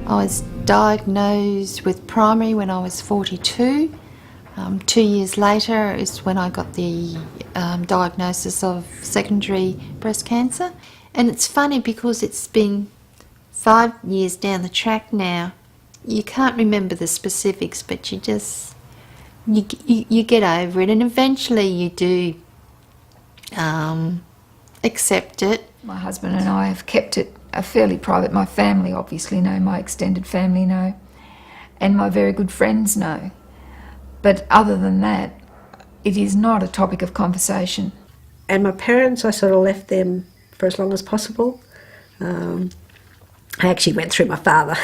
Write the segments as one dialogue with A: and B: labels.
A: I was diagnosed with primary when I was 42. 2 years later is when I got the diagnosis of secondary breast cancer. And it's funny because it's been 5 years down the track now. You can't remember the specifics, but you just, you get over it, and eventually you do accept it.
B: My husband and I have kept it fairly private. My family obviously know, my extended family know, and my very good friends know. But other than that, it is not a topic of conversation.
C: And my parents, I sort of left them for as long as possible. I actually went through my father.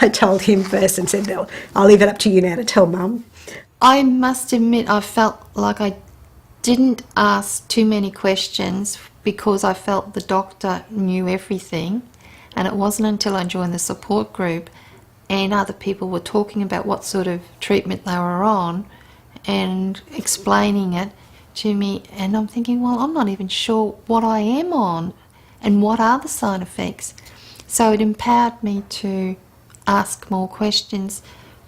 C: I told him first and said, "No, I'll leave it up to you now to tell Mum."
A: I must admit I felt like I didn't ask too many questions because I felt the doctor knew everything, and it wasn't until I joined the support group and other people were talking about what sort of treatment they were on and explaining it to me, and I'm thinking, well, I'm not even sure what I am on and what are the side effects. So it empowered me to ask more questions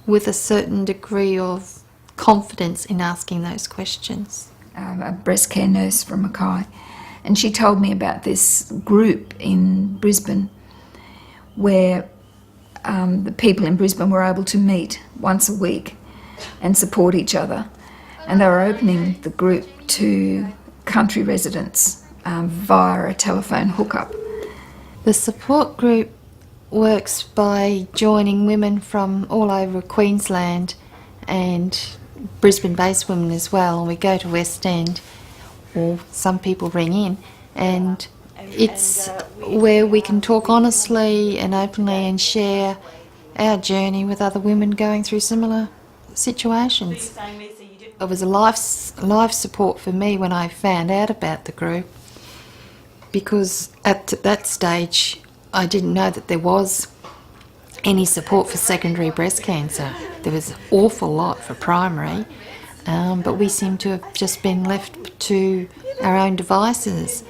A: with a certain degree of confidence in asking those questions.
B: A breast care nurse from Mackay, and she told me about this group in Brisbane where the people in Brisbane were able to meet once a week and support each other, and they were opening the group to country residents via a telephone hookup.
A: The support group works by joining women from all over Queensland and Brisbane-based women as well, and we go to West End, or some people ring in, and it's where we can talk honestly and openly and share our journey with other women going through similar situations. It was a life support for me when I found out about the group, because at that stage I didn't know that there was any support for secondary breast cancer. There was an awful lot for primary, but we seem to have just been left to our own devices.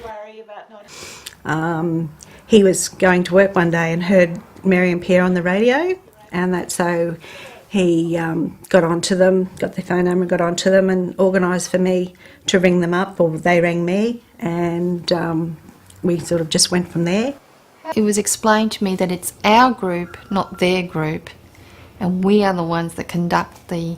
C: He was going to work one day and heard Mary and Pierre on the radio, and so he got onto them, got their phone number and got onto them and organised for me to ring them up, or they rang me, and we sort of just went from there.
A: It was explained to me that it's our group, not their group, and we are the ones that conduct the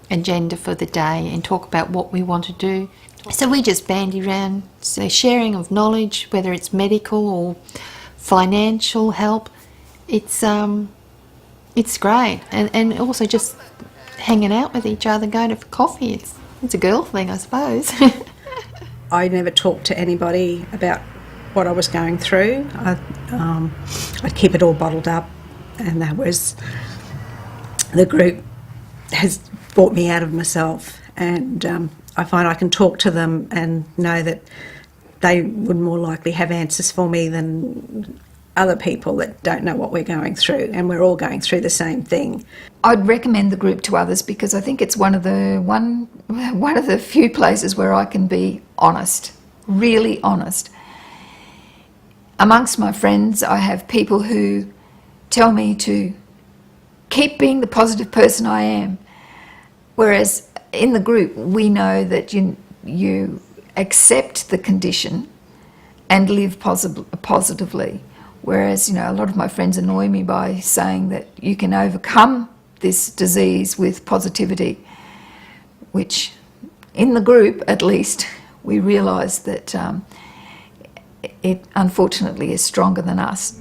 A: agenda for the day and talk about what we want to do. So we just bandy around, so sharing of knowledge, whether it's medical or financial help. It's great, and also just hanging out with each other, going for coffee. It's a girl thing, I suppose.
C: I never talked to anybody about what I was going through. I'd keep it all bottled up, and that was, the group has brought me out of myself, and I find I can talk to them and know that they would more likely have answers for me than other people that don't know what we're going through, and we're all going through the same thing.
B: I'd recommend the group to others because I think it's one of the few places where I can be honest, really honest. Amongst my friends, I have people who tell me to keep being the positive person I am, whereas in the group we know that you accept the condition and live positively, whereas a lot of my friends annoy me by saying that you can overcome this disease with positivity, which in the group at least we realise that it unfortunately is stronger than us.